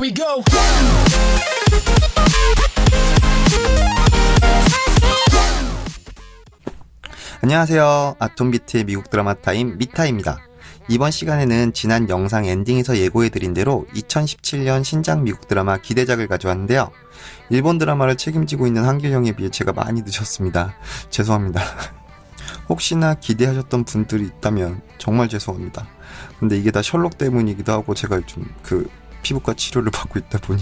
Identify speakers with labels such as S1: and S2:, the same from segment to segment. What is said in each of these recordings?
S1: we go.
S2: 안녕하세요. 아톰비트의 미국 드라마 타임 미타입니다. 이번 시간에는 지난 영상 엔딩에서 예고해드린 대로 2017년 신작 미국 드라마 기대작을 가져왔는데요. 일본 드라마를 책임지고 있는 한길형에 비해 제가 많이 늦었습니다. 죄송합니다. 혹시나 기대하셨던 분들이 있다면 정말 죄송합니다. 근데 이게 다 셜록 때문이기도 하고 제가 좀 피부과 치료를 받고 있다 보니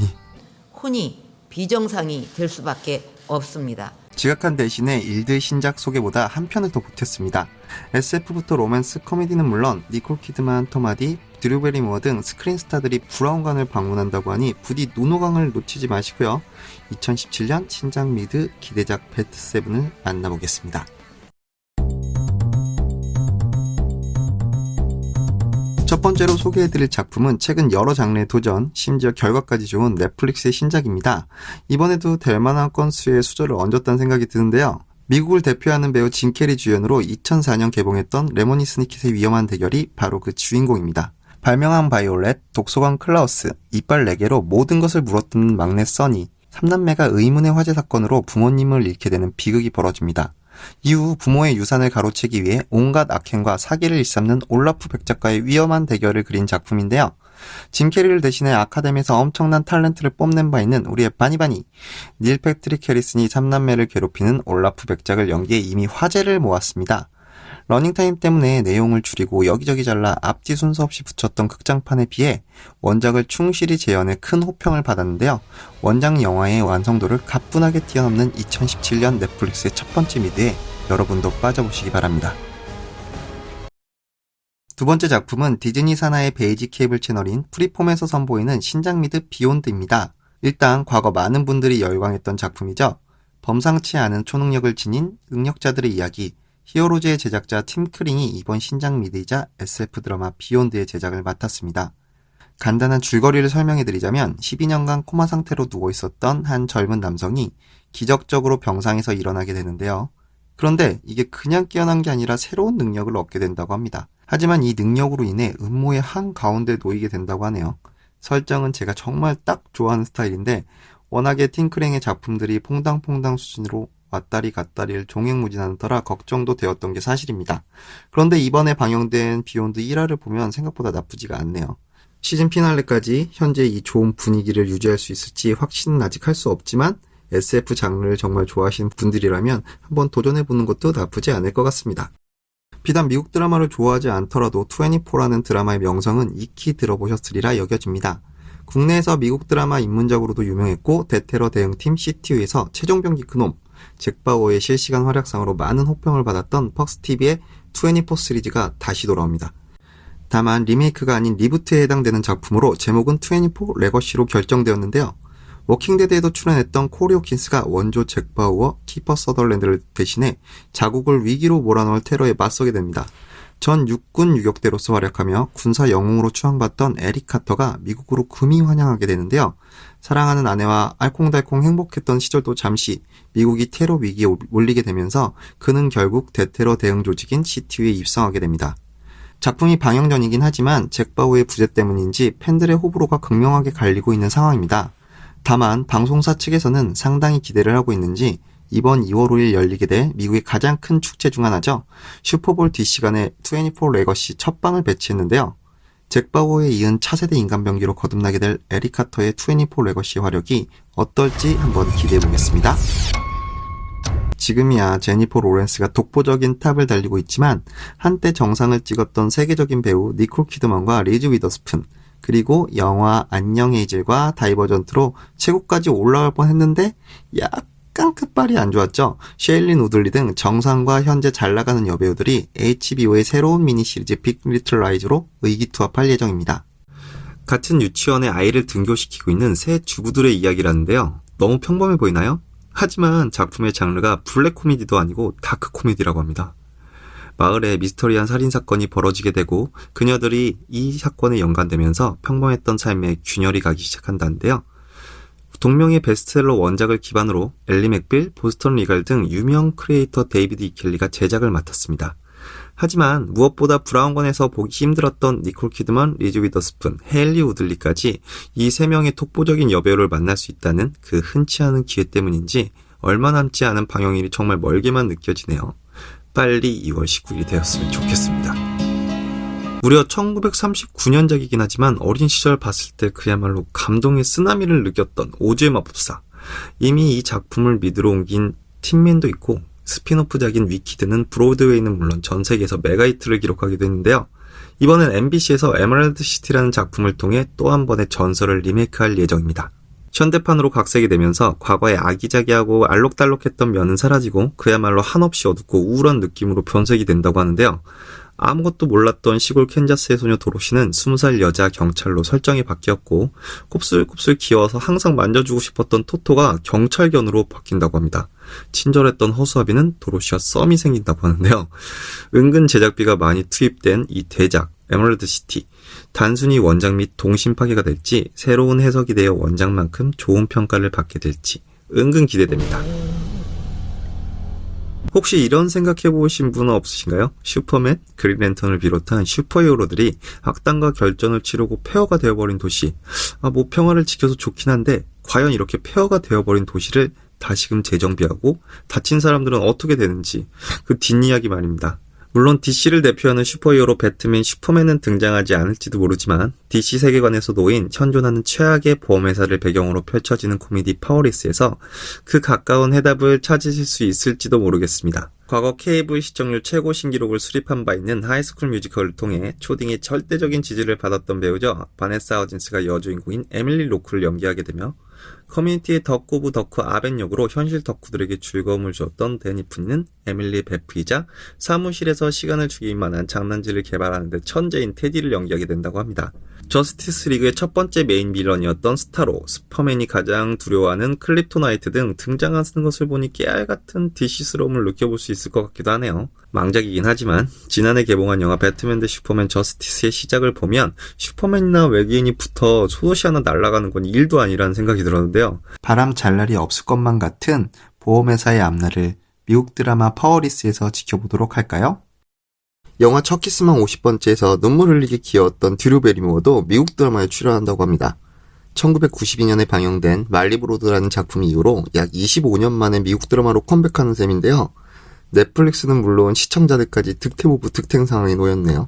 S3: 혼이 비정상이 될 수밖에 없습니다.
S2: 지각한 대신에 일들 신작 소개보다 한 편을 더 보탰습니다. SF부터 로맨스, 코미디는 물론 니콜 키드만, 톰 하디, 드류 베리모어 등 스크린 스타들이 브라운관을 방문한다고 하니 부디 노노강을 놓치지 마시고요. 2017년 신작 미드 기대작 배트7을 만나보겠습니다. 첫 번째로 소개해드릴 작품은 최근 여러 장르에 도전, 심지어 결과까지 좋은 넷플릭스의 신작입니다. 이번에도 될 만한 건수의 수저를 얹었다는 생각이 드는데요. 미국을 대표하는 배우 짐 캐리 주연으로 2004년 개봉했던 레모니 스니켓의 위험한 대결이 바로 그 주인공입니다. 발명한 바이올렛, 독소광 클라우스, 이빨 4개로 모든 것을 물어뜯는 막내 써니, 3남매가 의문의 화재 사건으로 부모님을 잃게 되는 비극이 벌어집니다. 이후 부모의 유산을 가로채기 위해 온갖 악행과 사기를 일삼는 올라프 백작과의 위험한 대결을 그린 작품인데요. 짐 캐리를 대신해 아카데미에서 엄청난 탤런트를 뽐낸 바 있는 우리의 바니바니 닐 패트릭 해리슨이 3남매를 괴롭히는 올라프 백작을 연기해 이미 화제를 모았습니다. 러닝타임 때문에 내용을 줄이고 여기저기 잘라 앞뒤 순서 없이 붙였던 극장판에 비해 원작을 충실히 재현해 큰 호평을 받았는데요. 원작 영화의 완성도를 가뿐하게 뛰어넘는 2017년 넷플릭스의 첫 번째 미드에 여러분도 빠져보시기 바랍니다. 두 번째 작품은 디즈니 산하의 베이직 케이블 채널인 프리폼에서 선보이는 신작 미드 비욘드입니다. 일단 과거 많은 분들이 열광했던 작품이죠. 범상치 않은 초능력을 지닌 능력자들의 이야기, 히어로즈의 제작자 팀 크링이 이번 신작 미드이자 SF 드라마 비욘드의 제작을 맡았습니다. 간단한 줄거리를 설명해드리자면 12년간 코마 상태로 누워있었던 한 젊은 남성이 기적적으로 병상에서 일어나게 되는데요. 그런데 이게 그냥 깨어난 게 아니라 새로운 능력을 얻게 된다고 합니다. 하지만 이 능력으로 인해 음모의 한가운데 놓이게 된다고 하네요. 설정은 제가 정말 딱 좋아하는 스타일인데 워낙에 팀 크링의 작품들이 퐁당퐁당 수준으로 왔다리 갔다리를 종횡무진하는 터라 걱정도 되었던 게 사실입니다. 그런데 이번에 방영된 비욘드 1화를 보면 생각보다 나쁘지가 않네요. 시즌 피날레까지 현재 이 좋은 분위기를 유지할 수 있을지 확신은 아직 할 수 없지만 SF 장르를 정말 좋아하시는 분들이라면 한번 도전해보는 것도 나쁘지 않을 것 같습니다. 비단 미국 드라마를 좋아하지 않더라도 24라는 드라마의 명성은 익히 들어보셨으리라 여겨집니다. 국내에서 미국 드라마 입문작으로도 유명했고 대테러 대응팀 CTU에서 최종병기 그놈, 잭 바우어의 실시간 활약상으로 많은 호평을 받았던 퍽스TV의 24 시리즈가 다시 돌아옵니다. 다만 리메이크가 아닌 리부트에 해당되는 작품으로 제목은 24 레거시로 결정되었는데요. 워킹데드에도 출연했던 코리 호킨스가 원조 잭 바우어, 키퍼 서덜랜드를 대신해 자국을 위기로 몰아넣을 테러에 맞서게 됩니다. 전 육군 유격대로서 활약하며 군사 영웅으로 추앙받던 에릭 카터가 미국으로 금이 환영하게 되는데요. 사랑하는 아내와 알콩달콩 행복했던 시절도 잠시 미국이 테러 위기에 몰리게 되면서 그는 결국 대테러 대응 조직인 CTU에 입성하게 됩니다. 작품이 방영 전이긴 하지만 잭 바우의 부재 때문인지 팬들의 호불호가 극명하게 갈리고 있는 상황입니다. 다만 방송사 측에서는 상당히 기대를 하고 있는지 이번 2월 5일 열리게 될 미국의 가장 큰 축제 중 하나죠. 슈퍼볼 뒷시간에 24 레거시 첫 방을 배치했는데요. 잭 바우어에 이은 차세대 인간병기로 거듭나게 될 에릭 카터의 24 레거시 화력이 어떨지 한번 기대해보겠습니다. 지금이야 제니퍼 로렌스가 독보적인 탑을 달리고 있지만 한때 정상을 찍었던 세계적인 배우 니콜 키드먼과 리즈 위더스푼, 그리고 영화 안녕 헤이즐과 다이버전트로 최고까지 올라갈 뻔했는데 약간 끝발이 안 좋았죠. 셰일린 우들리 등 정상과 현재 잘나가는 여배우들이 HBO의 새로운 미니 시리즈 빅 리틀 라이즈로 의기투합할 예정입니다. 같은 유치원에 아이를 등교시키고 있는 새 주부들의 이야기라는데요. 너무 평범해 보이나요? 하지만 작품의 장르가 블랙 코미디도 아니고 다크 코미디라고 합니다. 마을에 미스터리한 살인사건이 벌어지게 되고 그녀들이 이 사건에 연관되면서 평범했던 삶에 균열이 가기 시작한다는데요. 동명의 베스트셀러 원작을 기반으로 엘리 맥빌, 보스턴 리갈 등 유명 크리에이터 데이비드 이켈리가 제작을 맡았습니다. 하지만 무엇보다 브라운관에서 보기 힘들었던 니콜 키드먼, 리즈 위더스푼, 헤일리 우들리까지 이 세 명의 독보적인 여배우를 만날 수 있다는 그 흔치 않은 기회 때문인지 얼마 남지 않은 방영일이 정말 멀게만 느껴지네요. 빨리 2월 19일이 되었으면 좋겠습니다. 무려 1939년작이긴 하지만 어린 시절 봤을 때 그야말로 감동의 쓰나미를 느꼈던 오즈의 마법사. 이미 이 작품을 미드로 옮긴 팀맨도 있고 스피노프작인 위키드는 브로드웨이는 물론 전 세계에서 메가히트를 기록하기도 했는데요. 이번엔 MBC에서 에메랄드 시티라는 작품을 통해 또 한 번의 전설을 리메이크할 예정입니다. 현대판으로 각색이 되면서 과거에 아기자기하고 알록달록했던 면은 사라지고 그야말로 한없이 어둡고 우울한 느낌으로 변색이 된다고 하는데요. 아무것도 몰랐던 시골 캔자스의 소녀 도로시는 20살 여자 경찰로 설정이 바뀌었고 곱슬곱슬 귀여워서 항상 만져주고 싶었던 토토가 경찰견으로 바뀐다고 합니다. 친절했던 허수아비는 도로시와 썸이 생긴다고 하는데요. 은근 제작비가 많이 투입된 이 대작 에메랄드 시티, 단순히 원작 및 동심 파괴가 될지 새로운 해석이 되어 원작만큼 좋은 평가를 받게 될지 은근 기대됩니다. 혹시 이런 생각해보신 분은 없으신가요? 슈퍼맨, 그린랜턴을 비롯한 슈퍼히어로들이 악당과 결전을 치르고 폐허가 되어버린 도시. 뭐 평화를 지켜서 좋긴 한데 과연 이렇게 폐허가 되어버린 도시를 다시금 재정비하고 다친 사람들은 어떻게 되는지 그 뒷이야기 말입니다. 물론 DC를 대표하는 슈퍼히어로 배트맨, 슈퍼맨은 등장하지 않을지도 모르지만 DC 세계관에서 놓인 현존하는 최악의 보험회사를 배경으로 펼쳐지는 코미디 파워리스에서 그 가까운 해답을 찾으실 수 있을지도 모르겠습니다. 과거 케이블 시청률 최고 신기록을 수립한 바 있는 하이스쿨 뮤지컬을 통해 초딩의 절대적인 지지를 받았던 배우죠. 바네사 허진스가 여주인공인 에밀리 로크를 연기하게 되며 커뮤니티의 덕후 오브 덕후 아벤 역으로 현실 덕후들에게 즐거움을 주었던 데니 푼는 에밀리 베프이자 사무실에서 시간을 죽일 만한 장난질을 개발하는 데 천재인 테디를 연기하게 된다고 합니다. 저스티스 리그의 첫 번째 메인 빌런이었던 스타로, 슈퍼맨이 가장 두려워하는 클립토나이트 등 등장하는 것을 보니 깨알같은 DC스러움을 느껴볼 수 있을 것 같기도 하네요. 망작이긴 하지만 지난해 개봉한 영화 배트맨 대 슈퍼맨 저스티스의 시작을 보면 슈퍼맨이나 외계인이 붙어 소도시 하나 날아가는 건 일도 아니라는 생각이 들었는데요.
S1: 바람 잘 날이 없을 것만 같은 보험회사의 앞날을 미국 드라마 파워리스에서 지켜보도록 할까요?
S2: 영화 첫 키스만 50번째에서 눈물 흘리게 귀여웠던 드류 베리모어도 미국 드라마에 출연한다고 합니다. 1992년에 방영된 말리브 로드라는 작품 이후로 약 25년 만에 미국 드라마로 컴백하는 셈인데요. 넷플릭스는 물론 시청자들까지 득템 오브 득템 상황에 놓였네요.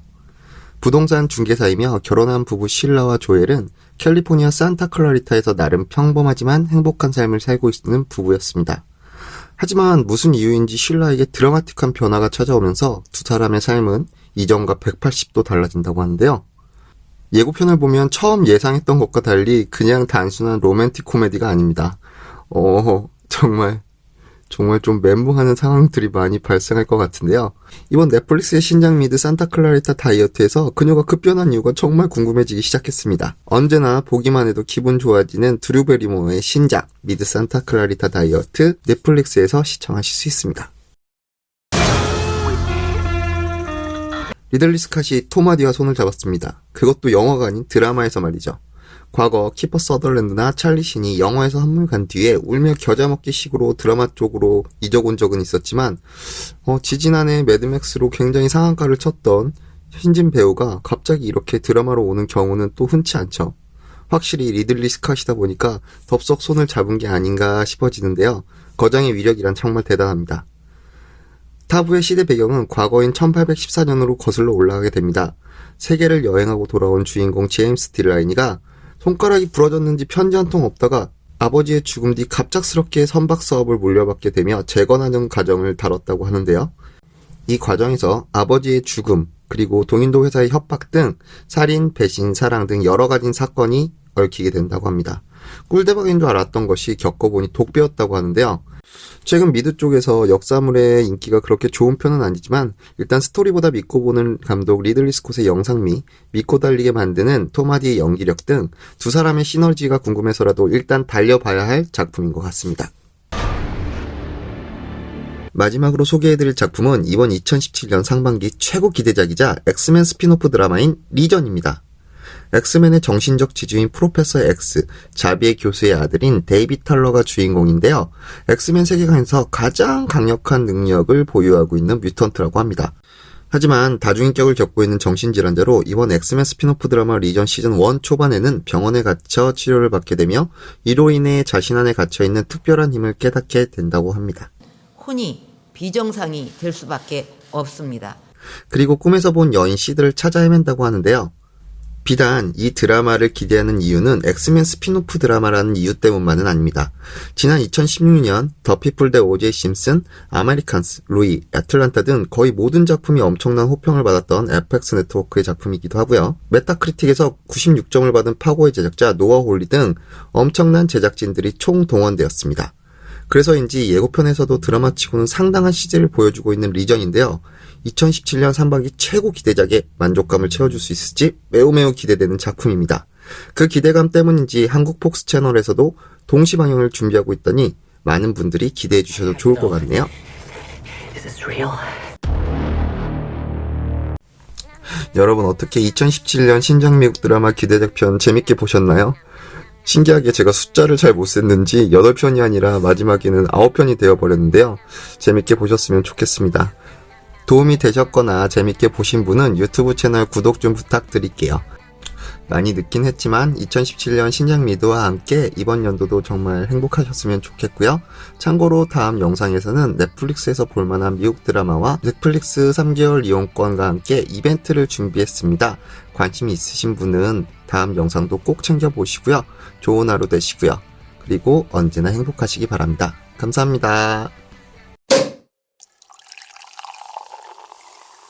S2: 부동산 중개사이며 결혼한 부부 실라와 조엘은 캘리포니아 산타클라리타에서 나름 평범하지만 행복한 삶을 살고 있는 부부였습니다. 하지만 무슨 이유인지 실라에게 드라마틱한 변화가 찾아오면서 두 사람의 삶은 이전과 180도 달라진다고 하는데요. 예고편을 보면 처음 예상했던 것과 달리 그냥 단순한 로맨틱 코미디가 아닙니다. 정말 좀 멘붕하는 상황들이 많이 발생할 것 같은데요. 이번 넷플릭스의 신작 미드 산타클라리타 다이어트에서 그녀가 급변한 이유가 정말 궁금해지기 시작했습니다. 언제나 보기만 해도 기분 좋아지는 드류 베리모어의 신작 미드 산타클라리타 다이어트 넷플릭스에서 시청하실 수 있습니다. 리들리 스캇이 톰 하디와 손을 잡았습니다. 그것도 영화가 아닌 드라마에서 말이죠. 과거 키퍼 서덜랜드나 찰리 신이 영화에서 한물 간 뒤에 울며 겨자먹기 식으로 드라마 쪽으로 이적 온 적은 있었지만 지지난해 매드맥스로 굉장히 상한가를 쳤던 신진 배우가 갑자기 이렇게 드라마로 오는 경우는 또 흔치 않죠. 확실히 리들리 스캇이다 보니까 덥석 손을 잡은 게 아닌가 싶어지는데요. 거장의 위력이란 정말 대단합니다. 타부의 시대 배경은 과거인 1814년으로 거슬러 올라가게 됩니다. 세계를 여행하고 돌아온 주인공 제임스 딜라이니가 손가락이 부러졌는지 편지 한 통 없다가 아버지의 죽음 뒤 갑작스럽게 선박 사업을 물려받게 되며 재건하는 과정을 다뤘다고 하는데요. 이 과정에서 아버지의 죽음, 그리고 동인도 회사의 협박 등 살인, 배신, 사랑 등 여러 가지 사건이 얽히게 된다고 합니다. 꿀대박인 줄 알았던 것이 겪어보니 독배였다고 하는데요. 최근 미드 쪽에서 역사물의 인기가 그렇게 좋은 편은 아니지만 일단 스토리보다 믿고 보는 감독 리들리 스콧의 영상미, 믿고 달리게 만드는 톰 하디의 연기력 등 두 사람의 시너지가 궁금해서라도 일단 달려봐야 할 작품인 것 같습니다. 마지막으로 소개해드릴 작품은 이번 2017년 상반기 최고 기대작이자 엑스맨 스피노프 드라마인 리전입니다. 엑스맨의 정신적 지주인 프로페서 X, 자비의 교수의 아들인 데이비 탈러가 주인공인데요. 엑스맨 세계관에서 가장 강력한 능력을 보유하고 있는 뮤턴트라고 합니다. 하지만 다중인격을 겪고 있는 정신질환자로 이번 엑스맨 스피노프 드라마 리전 시즌 1 초반에는 병원에 갇혀 치료를 받게 되며 이로 인해 자신 안에 갇혀있는 특별한 힘을 깨닫게 된다고 합니다.
S3: 혼이 비정상이 될 수밖에 없습니다.
S2: 그리고 꿈에서 본 여인 시드를 찾아 헤맨다고 하는데요. 비단 이 드라마를 기대하는 이유는 엑스맨 스피노프 드라마라는 이유 때문만은 아닙니다. 지난 2016년 더 피플 대 오제이 심슨, 아메리칸스, 루이, 애틀란타 등 거의 모든 작품이 엄청난 호평을 받았던 FX 네트워크의 작품이기도 하고요. 메타크리틱에서 96점을 받은 파고의 제작자 노아 홀리 등 엄청난 제작진들이 총동원되었습니다. 그래서인지 예고편에서도 드라마치고는 상당한 CG를 보여주고 있는 리전인데요. 2017년 3반기 최고 기대작에 만족감을 채워줄 수 있을지 매우 기대되는 작품입니다. 그 기대감 때문인지 한국 폭스 채널에서도 동시 방영을 준비하고 있다니 많은 분들이 기대해 주셔도 좋을 것 같네요. 여러분 어떻게 2017년 신작 미국 드라마 기대작 편 재밌게 보셨나요? 신기하게 제가 숫자를 잘 못 셌는지 8편이 아니라 마지막에는 9편이 되어버렸는데요. 재밌게 보셨으면 좋겠습니다. 도움이 되셨거나 재밌게 보신 분은 유튜브 채널 구독 좀 부탁드릴게요. 많이 늦긴 했지만 2017년 신작 미드와 함께 이번 연도도 정말 행복하셨으면 좋겠고요. 참고로 다음 영상에서는 넷플릭스에서 볼만한 미국 드라마와 넷플릭스 3개월 이용권과 함께 이벤트를 준비했습니다. 관심이 있으신 분은 다음 영상도 꼭 챙겨보시고요. 좋은 하루 되시고요. 그리고 언제나 행복하시기 바랍니다. 감사합니다.